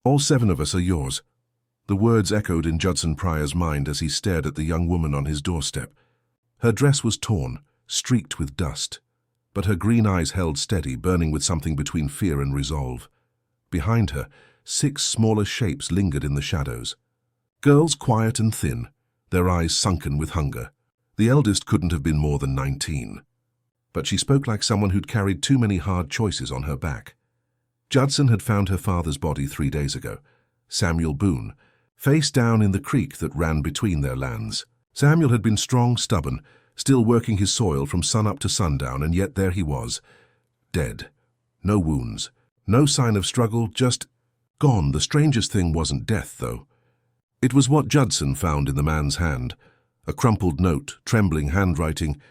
All 7 of us are yours. The words echoed in Judson Prior's mind as he stared at the young woman on his doorstep. Her dress was torn, streaked with dust, but her green eyes held steady, burning with something between fear and resolve. Behind her, 6 smaller shapes lingered in the shadows. Girls quiet and thin, their eyes sunken with hunger. The eldest couldn't have been more than 19. But she spoke like someone who'd carried too many hard choices on her back. Judson had found her father's body 3 days ago, Samuel Boon, face down in the creek that ran between their lands. Samuel had been strong, stubborn, still working his soil from sunup to sundown, and yet there he was, dead. No wounds, no sign of struggle, just gone. The strangest thing wasn't death, though. It was what Judson found in the man's hand, a crumpled note, trembling handwriting,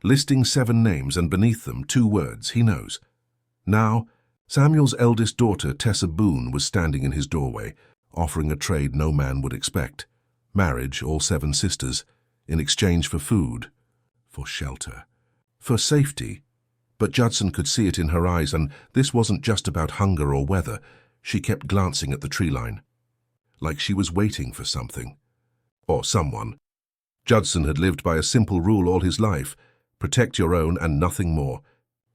listing 7 names and beneath them 2 words, he knows. Now, Samuel's eldest daughter, Tessa Boon, was standing in his doorway, offering a trade no man would expect. Marriage, all 7 sisters, in exchange for food, for shelter, for safety. But Judson could see it in her eyes, and this wasn't just about hunger or weather. She kept glancing at the tree line, like she was waiting for something. Or someone. Judson had lived by a simple rule all his life: protect your own and nothing more.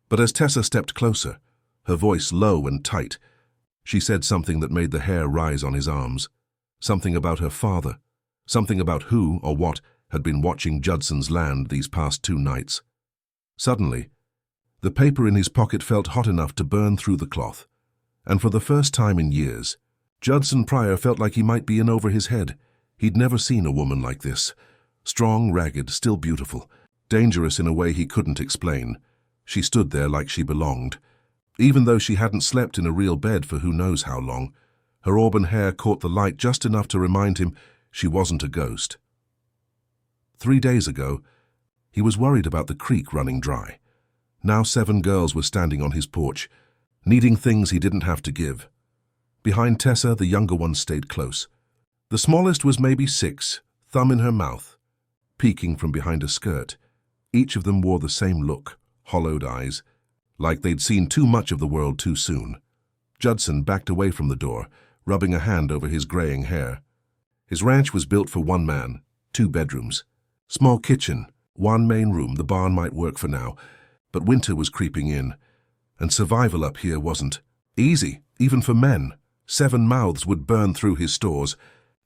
But as Tessa stepped closer, her voice low and tight, she said something that made the hair rise on his arms. Something about her father, something about who or what had been watching Judson's land these past 2 nights. Suddenly, the paper in his pocket felt hot enough to burn through the cloth, and for the first time in years, Judson Prior felt like he might be in over his head. He'd never seen a woman like this. Strong, ragged, still beautiful, dangerous in a way he couldn't explain. She stood there like she belonged. Even though she hadn't slept in a real bed for who knows how long, her auburn hair caught the light just enough to remind him she wasn't a ghost. 3 days ago, he was worried about the creek running dry. Now 7 girls were standing on his porch, needing things he didn't have to give. Behind Tessa, the younger ones stayed close. The smallest was maybe 6, thumb in her mouth, peeking from behind a skirt. Each of them wore the same look, hollowed eyes, like they'd seen too much of the world too soon. Judson backed away from the door, rubbing a hand over his graying hair. His ranch was built for 1 man, 2 bedrooms. Small kitchen, 1 main room. The barn might work for now, but winter was creeping in, and survival up here wasn't easy, even for men. 7 mouths would burn through his stores,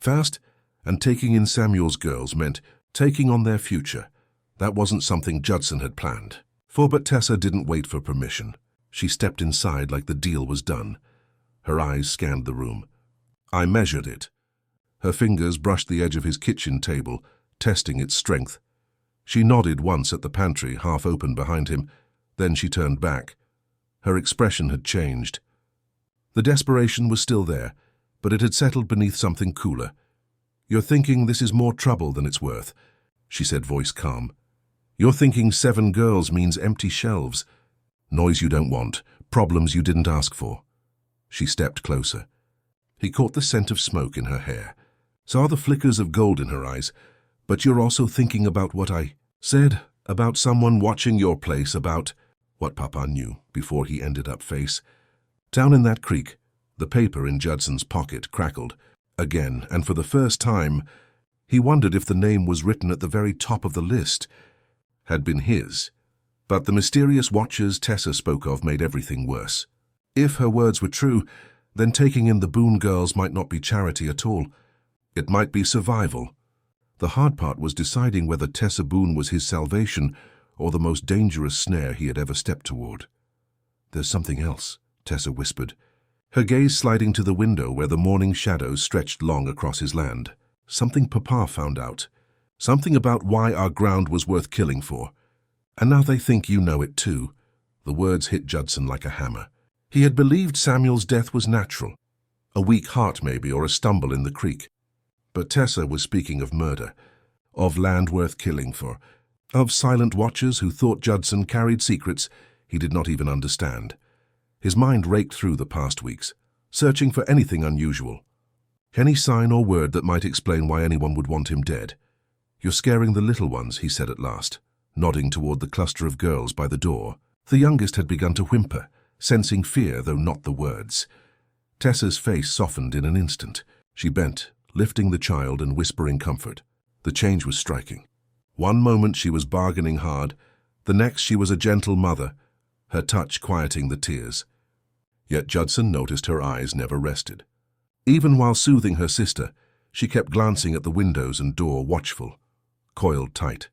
fast, and taking in Samuel's girls meant taking on their future. That wasn't something Judson had planned. But Tessa didn't wait for permission. She stepped inside like the deal was done. Her eyes scanned the room. I measured it. Her fingers brushed the edge of his kitchen table, testing its strength. She nodded once at the pantry, half open behind him. Then she turned back. Her expression had changed. The desperation was still there, but it had settled beneath something cooler. You're thinking this is more trouble than it's worth, she said, voice calm. You're thinking 7 girls means empty shelves, noise you don't want, problems you didn't ask for. She stepped closer. He caught the scent of smoke in her hair, saw the flickers of gold in her eyes. But you're also thinking about what I said, about someone watching your place, about what Papa knew before he ended up face. Down in that creek, the paper in Judson's pocket crackled again, and for the first time, he wondered if the name was written at the very top of the list had been his. But the mysterious watchers Tessa spoke of made everything worse. If her words were true, then taking in the Boon girls might not be charity at all. It might be survival. The hard part was deciding whether Tessa Boon was his salvation or the most dangerous snare he had ever stepped toward. There's something else, Tessa whispered, her gaze sliding to the window where the morning shadows stretched long across his land. Something Papa found out. Something about why our ground was worth killing for. And now they think you know it too. The words hit Judson like a hammer. He had believed Samuel's death was natural. A weak heart maybe, or a stumble in the creek. But Tessa was speaking of murder, of land worth killing for, of silent watchers who thought Judson carried secrets he did not even understand. His mind raked through the past weeks, searching for anything unusual. Any sign or word that might explain why anyone would want him dead. You're scaring the little ones, he said at last, nodding toward the cluster of girls by the door. The youngest had begun to whimper, sensing fear, though not the words. Tessa's face softened in an instant. She bent, lifting the child and whispering comfort. The change was striking. One moment she was bargaining hard, the next she was a gentle mother, her touch quieting the tears. Yet Judson noticed her eyes never rested. Even while soothing her sister, she kept glancing at the windows and door, watchful, coiled tight.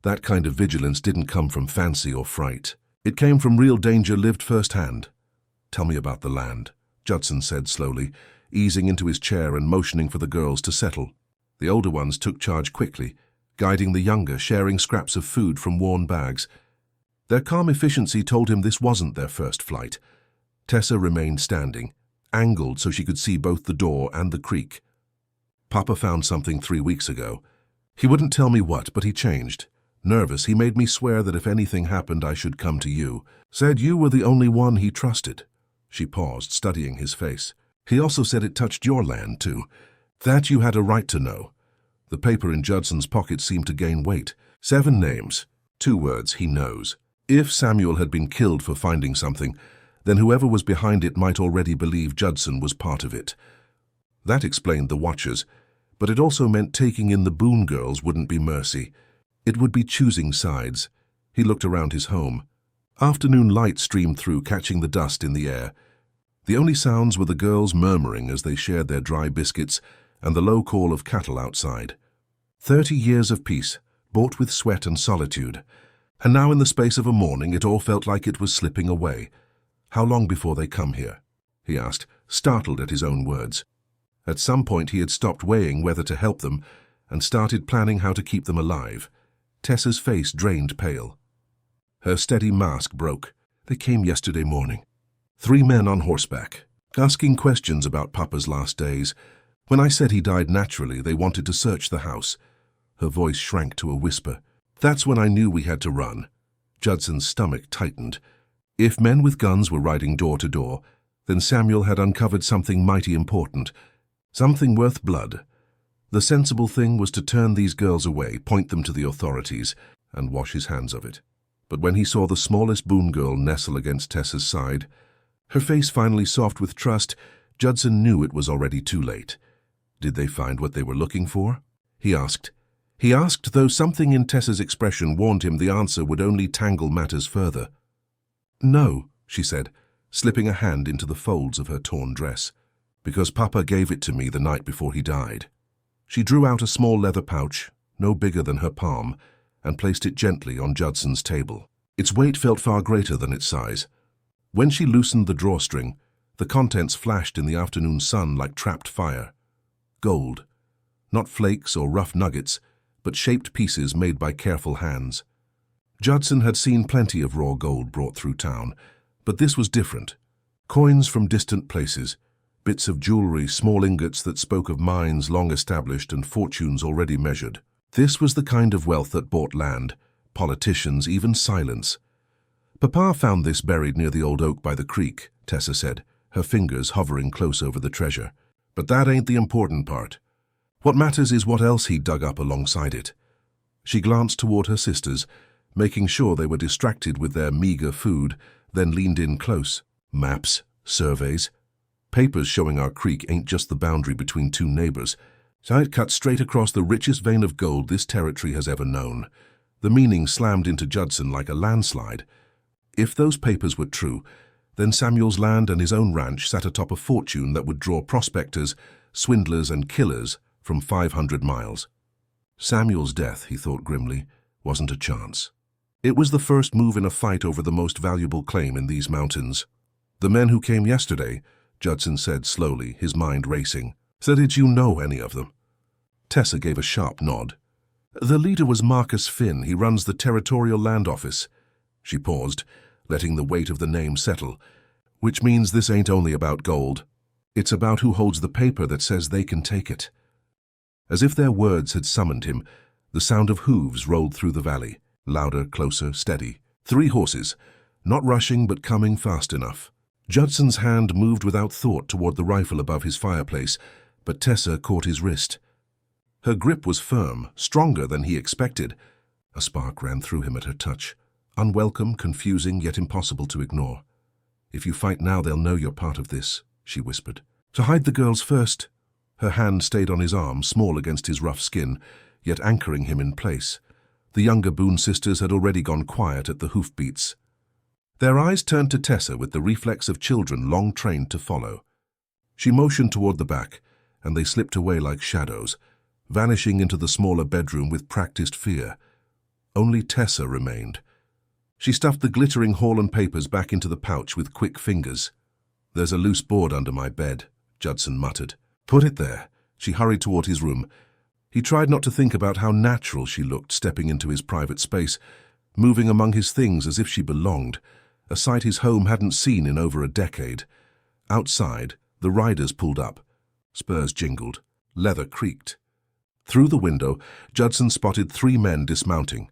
That kind of vigilance didn't come from fancy or fright. It came from real danger lived firsthand. "Tell me about the land," Judson said slowly, easing into his chair and motioning for the girls to settle. The older ones took charge quickly, guiding the younger, sharing scraps of food from worn bags. Their calm efficiency told him this wasn't their first flight. Tessa remained standing, angled so she could see both the door and the creek. "Papa found something 3 weeks ago. He wouldn't tell me what, but he changed. Nervous, he made me swear that if anything happened, I should come to you. Said you were the only one he trusted." She paused, studying his face. "He also said it touched your land, too. That you had a right to know." The paper in Judson's pocket seemed to gain weight. 7 names, 2 words, "he knows." If Samuel had been killed for finding something, then whoever was behind it might already believe Judson was part of it. That explained the watchers, but it also meant taking in the Boon girls wouldn't be mercy. It would be choosing sides. He looked around his home. Afternoon light streamed through, catching the dust in the air. The only sounds were the girls murmuring as they shared their dry biscuits and the low call of cattle outside. 30 years of peace, bought with sweat and solitude. And now in the space of a morning it all felt like it was slipping away. "How long before they come here?" he asked, startled at his own words. At some point he had stopped weighing whether to help them and started planning how to keep them alive. Tessa's face drained pale. Her steady mask broke. "They came yesterday morning. 3 men on horseback, asking questions about Papa's last days. When I said he died naturally, they wanted to search the house." Her voice shrank to a whisper. "That's when I knew we had to run." Judson's stomach tightened. If men with guns were riding door to door, then Samuel had uncovered something mighty important, something worth blood. The sensible thing was to turn these girls away, point them to the authorities, and wash his hands of it. But when he saw the smallest Boon girl nestle against Tessa's side, her face finally soft with trust, Judson knew it was already too late. Did they find what they were looking for? He asked. He asked, though something in Tessa's expression warned him the answer would only tangle matters further. "No," she said, slipping a hand into the folds of her torn dress, "because Papa gave it to me the night before he died." She drew out a small leather pouch, no bigger than her palm, and placed it gently on Judson's table. Its weight felt far greater than its size. When she loosened the drawstring, the contents flashed in the afternoon sun like trapped fire. Gold. Not flakes or rough nuggets, but shaped pieces made by careful hands. Judson had seen plenty of raw gold brought through town, but this was different. Coins from distant places, bits of jewelry, small ingots that spoke of mines long established and fortunes already measured. This was the kind of wealth that bought land, politicians, even silence. "Papa found this buried near the old oak by the creek," Tessa said, her fingers hovering close over the treasure. "But that ain't the important part. What matters is what else he dug up alongside it." She glanced toward her sisters, making sure they were distracted with their meager food, then leaned in close. "Maps, surveys, papers showing our creek ain't just the boundary between 2 neighbors. It cuts straight across the richest vein of gold this territory has ever known." The meaning slammed into Judson like a landslide. If those papers were true, then Samuel's land and his own ranch sat atop a fortune that would draw prospectors, swindlers, and killers from 500 miles. Samuel's death, he thought grimly, wasn't a chance. It was the first move in a fight over the most valuable claim in these mountains. "The men who came yesterday," Judson said slowly, his mind racing. "So did you know any of them?" Tessa gave a sharp nod. "The leader was Marcus Finn. He runs the Territorial Land Office." She paused, letting the weight of the name settle. "Which means this ain't only about gold. It's about who holds the paper that says they can take it." As if their words had summoned him, the sound of hooves rolled through the valley, louder, closer, steady. 3 horses, not rushing but coming fast enough. Judson's hand moved without thought toward the rifle above his fireplace, but Tessa caught his wrist. Her grip was firm, stronger than he expected. A spark ran through him at her touch. Unwelcome, confusing, yet impossible to ignore. "If you fight now, they'll know you're part of this," she whispered. To hide the girls first. Her hand stayed on his arm, small against his rough skin, yet anchoring him in place. The younger Boon sisters had already gone quiet at the hoofbeats. Their eyes turned to Tessa with the reflex of children long trained to follow. She motioned toward the back, and they slipped away like shadows, vanishing into the smaller bedroom with practiced fear. Only Tessa remained. She stuffed the glittering Holland papers back into the pouch with quick fingers. There's a loose board under my bed, Judson muttered. Put it there. She hurried toward his room. He tried not to think about how natural she looked stepping into his private space, moving among his things as if she belonged, a sight his home hadn't seen in over a decade. Outside, the riders pulled up. Spurs jingled. Leather creaked. Through the window, Judson spotted 3 men dismounting.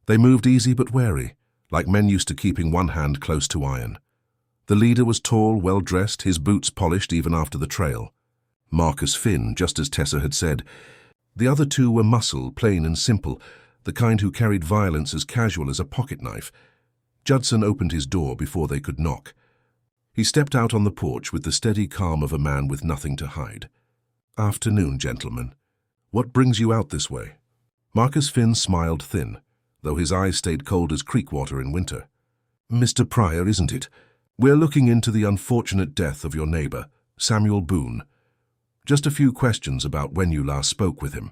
They moved easy but wary, like men used to keeping one hand close to iron. The leader was tall, well-dressed, his boots polished even after the trail. Marcus Finn, just as Tessa had said. The other 2 were muscle, plain and simple, the kind who carried violence as casual as a pocket-knife. Judson opened his door before they could knock. He stepped out on the porch with the steady calm of a man with nothing to hide. Afternoon, gentlemen. What brings you out this way? Marcus Finn smiled thin, though his eyes stayed cold as creek water in winter. Mr. Prior, isn't it? We're looking into the unfortunate death of your neighbor, Samuel Boon. Just a few questions about when you last spoke with him.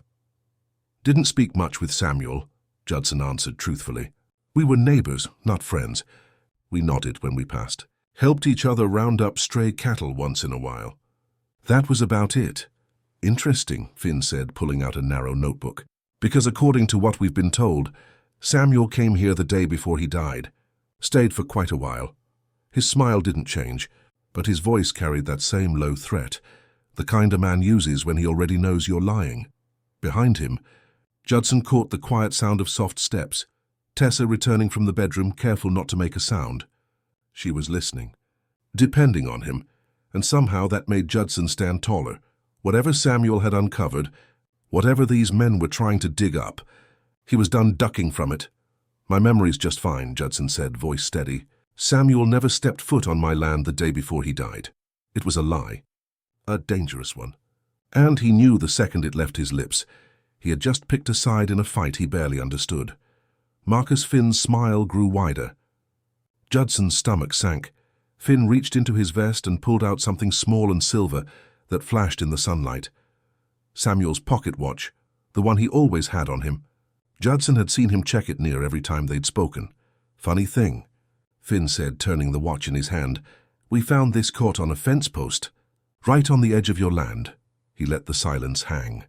Didn't speak much with Samuel, Judson answered truthfully. We were neighbors, not friends. We nodded when we passed. Helped each other round up stray cattle once in a while. That was about it. Interesting, Finn said, pulling out a narrow notebook. Because according to what we've been told, Samuel came here the day before he died. Stayed for quite a while. His smile didn't change, but his voice carried that same low threat, the kind a man uses when he already knows you're lying. Behind him, Judson caught the quiet sound of soft steps, Tessa returning from the bedroom, careful not to make a sound. She was listening, depending on him, and somehow that made Judson stand taller. Whatever Samuel had uncovered, whatever these men were trying to dig up, he was done ducking from it. My memory's just fine, Judson said, voice steady. Samuel never stepped foot on my land the day before he died. It was a lie. A dangerous one. And he knew the second it left his lips. He had just picked a side in a fight he barely understood. Marcus Finn's smile grew wider. Judson's stomach sank. Finn reached into his vest and pulled out something small and silver that flashed in the sunlight. Samuel's pocket watch, the one he always had on him. Judson had seen him check it near every time they'd spoken. Funny thing, Finn said, turning the watch in his hand. We found this caught on a fence post, right on the edge of your land. He let the silence hang.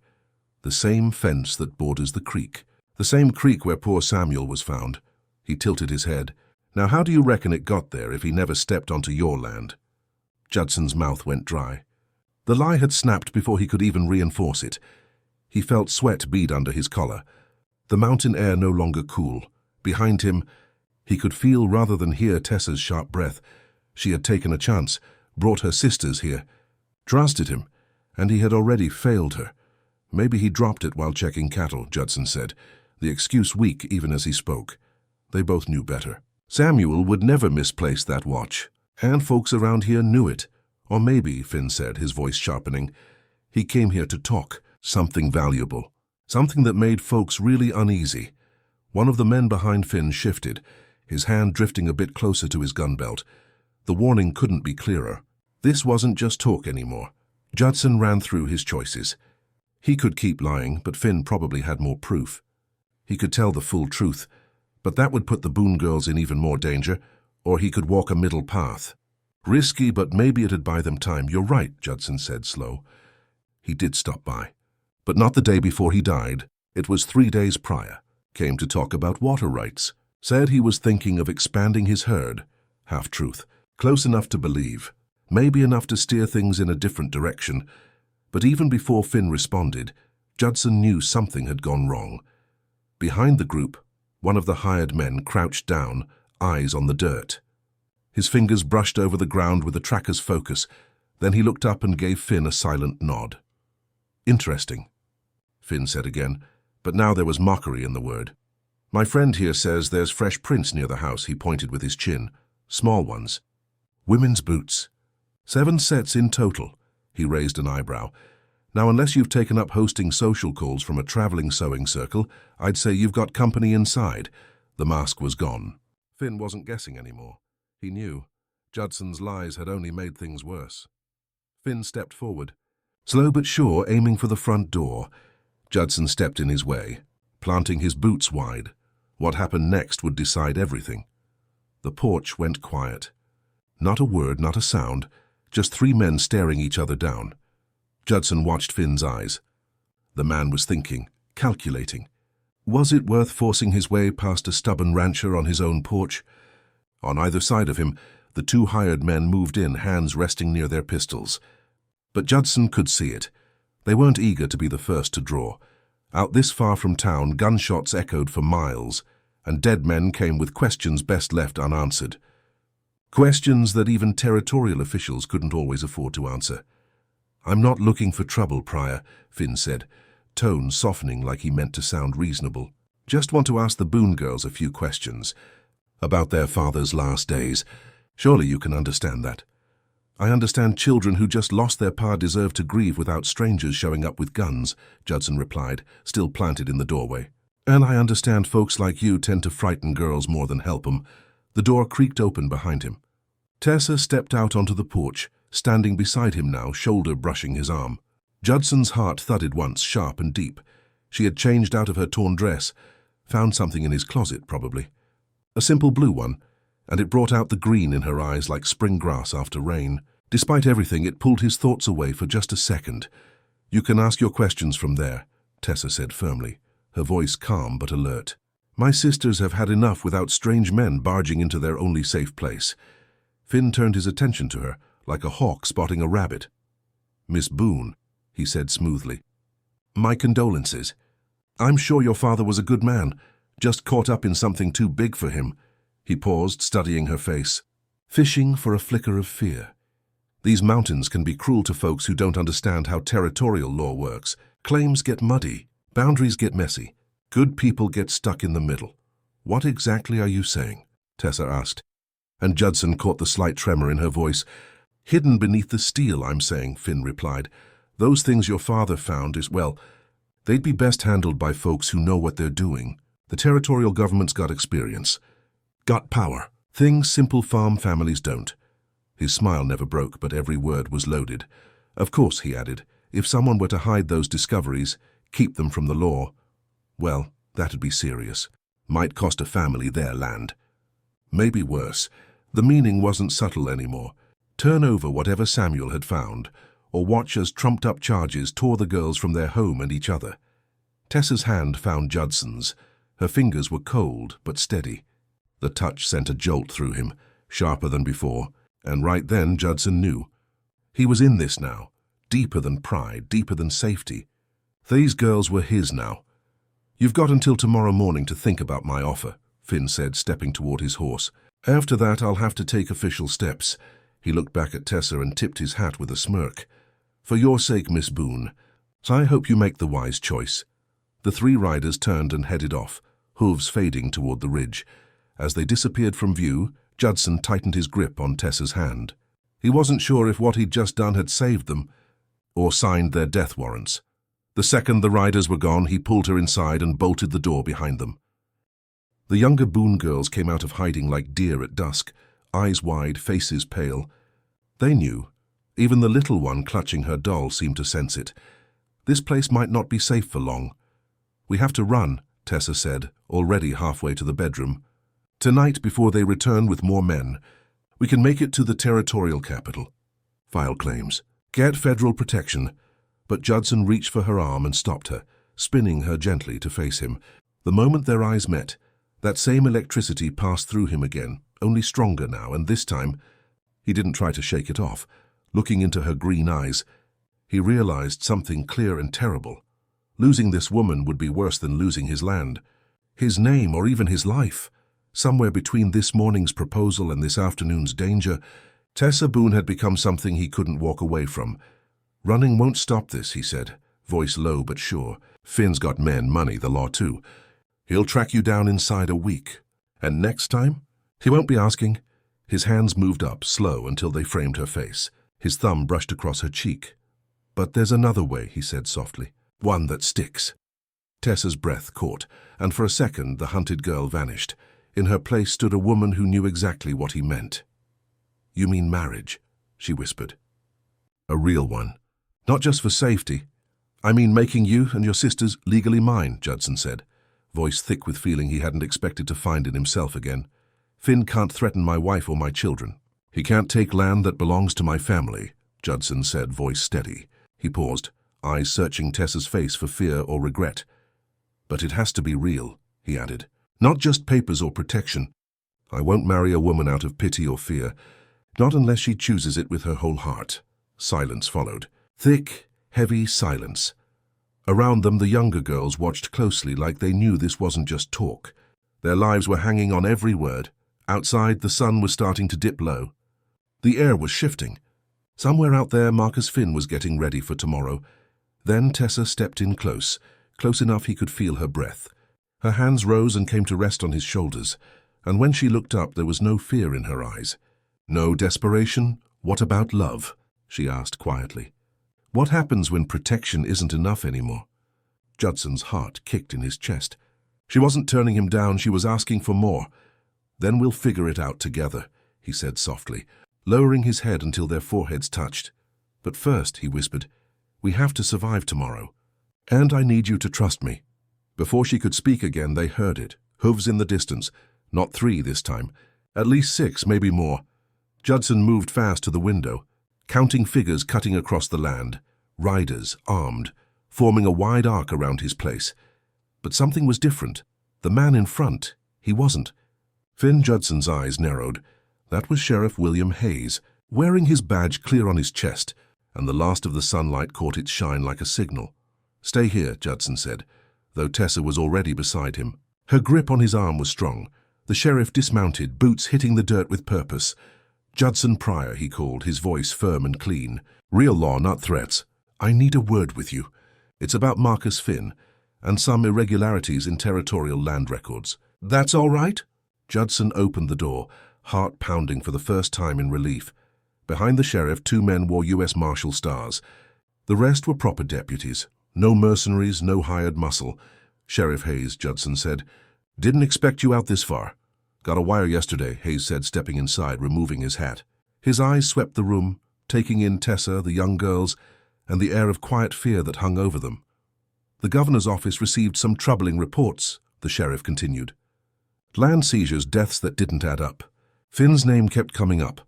The same fence that borders the creek. The same creek where poor Samuel was found. He tilted his head. Now how do you reckon it got there if he never stepped onto your land? Judson's mouth went dry. The lie had snapped before he could even reinforce it. He felt sweat bead under his collar. The mountain air no longer cool. Behind him, he could feel rather than hear Tessa's sharp breath. She had taken a chance, brought her sisters here, trusted him, and he had already failed her. Maybe he dropped it while checking cattle, Judson said, the excuse weak even as he spoke. They both knew better. Samuel would never misplace that watch, and folks around here knew it. Or maybe, Finn said, his voice sharpening, he came here to talk, something valuable, something that made folks really uneasy. One of the men behind Finn shifted, his hand drifting a bit closer to his gun belt. The warning couldn't be clearer. This wasn't just talk anymore. Judson ran through his choices. He could keep lying, but Finn probably had more proof. He could tell the full truth, but that would put the Boon girls in even more danger, or he could walk a middle path. Risky, but maybe it'd buy them time. You're right, Judson said, slow. He did stop by. But not the day before he died. It was 3 days prior. Came to talk about water rights. Said he was thinking of expanding his herd. Half-truth. Close enough to believe. Maybe enough to steer things in a different direction. But even before Finn responded, Judson knew something had gone wrong. Behind the group, one of the hired men crouched down, eyes on the dirt. His fingers brushed over the ground with a tracker's focus. Then he looked up and gave Finn a silent nod. Interesting, Finn said again, but now there was mockery in the word. My friend here says there's fresh prints near the house, he pointed with his chin. Small ones. Women's boots. 7 sets in total. He raised an eyebrow. Now, unless you've taken up hosting social calls from a traveling sewing circle, I'd say you've got company inside. The mask was gone. Finn wasn't guessing anymore. He knew. Judson's lies had only made things worse. Finn stepped forward, slow but sure, aiming for the front door. Judson stepped in his way, planting his boots wide. What happened next would decide everything. The porch went quiet. Not a word, not a sound, just 3 men staring each other down. Judson watched Finn's eyes. The man was thinking, calculating. Was it worth forcing his way past a stubborn rancher on his own porch? On either side of him, the 2 hired men moved in, hands resting near their pistols. But Judson could see it. They weren't eager to be the first to draw. Out this far from town, gunshots echoed for miles, and dead men came with questions best left unanswered. Questions that even territorial officials couldn't always afford to answer. "I'm not looking for trouble, Prior," Finn said, tone softening like he meant to sound reasonable. "Just want to ask the Boon girls a few questions about their father's last days. Surely you can understand that." "I understand children who just lost their pa deserve to grieve without strangers showing up with guns," Judson replied, still planted in the doorway. "And I understand folks like you tend to frighten girls more than help them." The door creaked open behind him. Tessa stepped out onto the porch, standing beside him now, shoulder brushing his arm. Judson's heart thudded once, sharp and deep. She had changed out of her torn dress, found something in his closet, probably. A simple blue one, and it brought out the green in her eyes like spring grass after rain. Despite everything, it pulled his thoughts away for just a second. "You can ask your questions from there," Tessa said firmly, her voice calm but alert. "My sisters have had enough without strange men barging into their only safe place." Finn turned his attention to her, like a hawk spotting a rabbit. "Miss Boon," he said smoothly. "My condolences. I'm sure your father was a good man, just caught up in something too big for him." He paused, studying her face, fishing for a flicker of fear. These mountains can be cruel to folks who don't understand how territorial law works. Claims get muddy, boundaries get messy, good people get stuck in the middle. "What exactly are you saying?" Tessa asked, and Judson caught the slight tremor in her voice. "Hidden beneath the steel, I'm saying," Finn replied. "Those things your father found well, they'd be best handled by folks who know what they're doing. The territorial government's got experience, got power, things simple farm families don't." His smile never broke, but every word was loaded. "Of course," he added, "if someone were to hide those discoveries, keep them from the law, well, that'd be serious. Might cost a family their land. Maybe worse." The meaning wasn't subtle anymore. Turn over whatever Samuel had found, or watch as trumped-up charges tore the girls from their home and each other. Tessa's hand found Judson's. Her fingers were cold but steady. The touch sent a jolt through him, sharper than before, and right then Judson knew. He was in this now, deeper than pride, deeper than safety. These girls were his now. "You've got until tomorrow morning to think about my offer," Finn said, stepping toward his horse. "After that, I'll have to take official steps." He looked back at Tessa and tipped his hat with a smirk. "For your sake, Miss Boon, I hope you make the wise choice." The 3 riders turned and headed off, hooves fading toward the ridge. As they disappeared from view, Judson tightened his grip on Tessa's hand. He wasn't sure if what he'd just done had saved them, or signed their death warrants. The second the riders were gone, he pulled her inside and bolted the door behind them. The younger Boon girls came out of hiding like deer at dusk, eyes wide, faces pale. They knew. Even the little one clutching her doll seemed to sense it. This place might not be safe for long. "We have to run," Tessa said, already halfway to the bedroom. "Tonight, before they return with more men, we can make it to the territorial capital. File claims. Get federal protection." But Judson reached for her arm and stopped her, spinning her gently to face him. The moment their eyes met, that same electricity passed through him again, only stronger now, and this time he didn't try to shake it off. Looking into her green eyes, he realized something clear and terrible. Losing this woman would be worse than losing his land, his name, or even his life. Somewhere between this morning's proposal and this afternoon's danger, Tessa Boon had become something he couldn't walk away from. "Running won't stop this," he said, voice low but sure. "Finn's got men, money, the law too. He'll track you down inside a week. And next time, he won't be asking." His hands moved up, slow, until they framed her face. His thumb brushed across her cheek. "But there's another way," he said softly. "One that sticks." Tessa's breath caught, and for a second the hunted girl vanished. In her place stood a woman who knew exactly what he meant. "You mean marriage?" she whispered. "A real one. Not just for safety. I mean making you and your sisters legally mine," Judson said, voice thick with feeling he hadn't expected to find in himself again. "Finn can't threaten my wife or my children. He can't take land that belongs to my family," Judson said, voice steady. He paused, eyes searching Tessa's face for fear or regret. "But it has to be real," he added. "Not just papers or protection. I won't marry a woman out of pity or fear, not unless she chooses it with her whole heart." Silence followed. Thick, heavy silence. Around them, the younger girls watched closely, like they knew this wasn't just talk. Their lives were hanging on every word. Outside, the sun was starting to dip low. The air was shifting. Somewhere out there, Marcus Finn was getting ready for tomorrow. Then Tessa stepped in close enough he could feel her breath. Her hands rose and came to rest on his shoulders, and when she looked up, there was no fear in her eyes. "No desperation? What about love?" she asked quietly. "What happens when protection isn't enough anymore?" Judson's heart kicked in his chest. She wasn't turning him down, she was asking for more. "Then we'll figure it out together," he said softly, lowering his head until their foreheads touched. "But first," he whispered, "we have to survive tomorrow. And I need you to trust me." Before she could speak again, they heard it. Hooves in the distance. Not 3 this time. At least 6, maybe more. Judson moved fast to the window, counting figures cutting across the land. Riders, armed, forming a wide arc around his place. But something was different. The man in front, he wasn't. Finn Judson's eyes narrowed. That was Sheriff William Hayes, wearing his badge clear on his chest, and the last of the sunlight caught its shine like a signal. "Stay here," Judson said, though Tessa was already beside him. Her grip on his arm was strong. The sheriff dismounted, boots hitting the dirt with purpose. "Judson Prior," he called, his voice firm and clean. "Real law, not threats. I need a word with you. It's about Marcus Finn, and some irregularities in territorial land records." "That's all right?" Judson opened the door, heart pounding for the first time in relief. Behind the sheriff, 2 men wore U.S. Marshal stars. The rest were proper deputies. No mercenaries, no hired muscle. "Sheriff Hayes," Judson said. "Didn't expect you out this far." "Got a wire yesterday," Hayes said, stepping inside, removing his hat. His eyes swept the room, taking in Tessa, the young girls, and the air of quiet fear that hung over them. "The governor's office received some troubling reports," the sheriff continued. "Land seizures, deaths that didn't add up." Finn's name kept coming up.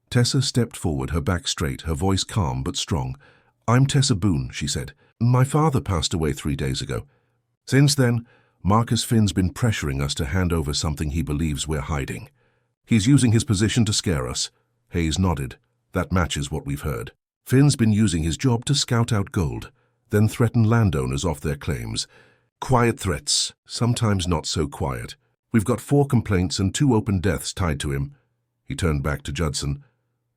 Tessa stepped forward, her back straight, her voice calm but strong. "I'm Tessa Boon," she said. "My father passed away 3 days ago. Since then, Marcus Finn's been pressuring us to hand over something he believes we're hiding. He's using his position to scare us." Hayes nodded. "That matches what we've heard. Finn's been using his job to scout out gold, then threaten landowners off their claims. Quiet threats, sometimes not so quiet. We've got 4 complaints and 2 open deaths tied to him." He turned back to Judson.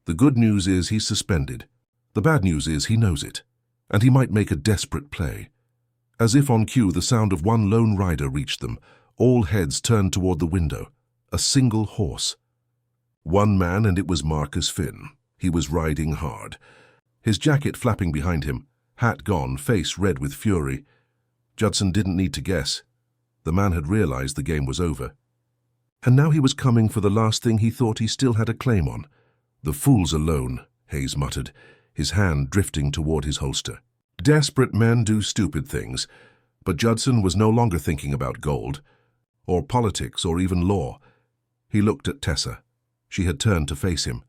"The good news is he's suspended. The bad news is he knows it, and he might make a desperate play." As if on cue, the sound of one lone rider reached them. All heads turned toward the window. A single horse. One man, and it was Marcus Finn. He was riding hard. His jacket flapping behind him, hat gone, face red with fury. Judson didn't need to guess. The man had realized the game was over. And now he was coming for the last thing he thought he still had a claim on. "The fool's alone," Hayes muttered, his hand drifting toward his holster. Desperate men do stupid things, but Judson was no longer thinking about gold, or politics, or even law. He looked at Tessa. She had turned to face him,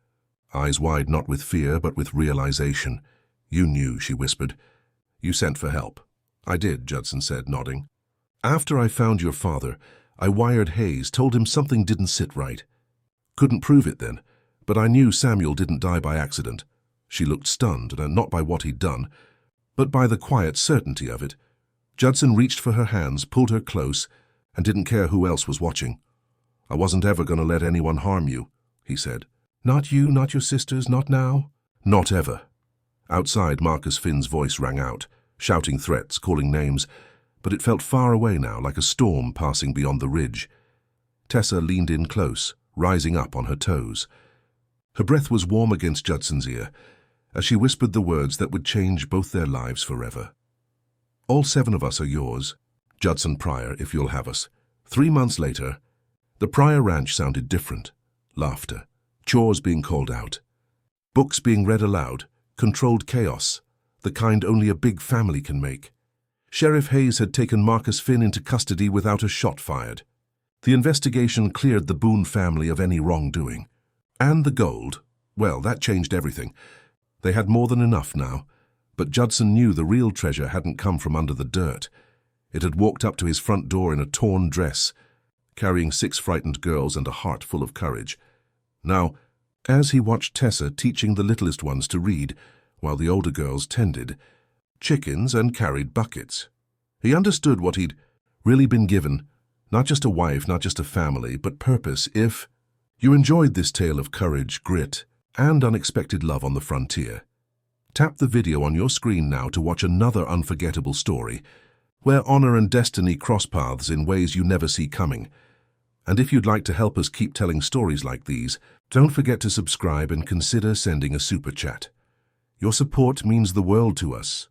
eyes wide not with fear but with realization. "You knew," she whispered. "You sent for help." "I did," Judson said, nodding. "After I found your father, I wired Hayes, told him something didn't sit right. Couldn't prove it then, but I knew Samuel didn't die by accident." She looked stunned, and not by what he'd done, but by the quiet certainty of it. Judson reached for her hands, pulled her close, and didn't care who else was watching. "I wasn't ever going to let anyone harm you," he said. "Not you, not your sisters, not now?" "Not ever." Outside, Marcus Finn's voice rang out, shouting threats, calling names, but it felt far away now, like a storm passing beyond the ridge. Tessa leaned in close, rising up on her toes. Her breath was warm against Judson's ear. as she whispered the words that would change both their lives forever. All 7 of us are yours, Judson Prior, if you'll have us. 3 months later, the Prior ranch sounded different. Laughter, chores being called out, books being read aloud, controlled chaos, the kind only a big family can make. Sheriff Hayes had taken Marcus Finn into custody without a shot fired. The investigation cleared the Boon family of any wrongdoing. And the gold, well, that changed everything. They had more than enough now, but Judson knew the real treasure hadn't come from under the dirt. It had walked up to his front door in a torn dress, carrying 6 frightened girls and a heart full of courage. Now, as he watched Tessa teaching the littlest ones to read, while the older girls tended chickens and carried buckets, he understood what he'd really been given. Not just a wife, not just a family, but purpose. If you enjoyed this tale of courage, grit, and unexpected love on the frontier, tap the video on your screen now to watch another unforgettable story, where honor and destiny cross paths in ways you never see coming. And if you'd like to help us keep telling stories like these, don't forget to subscribe and consider sending a super chat. Your support means the world to us.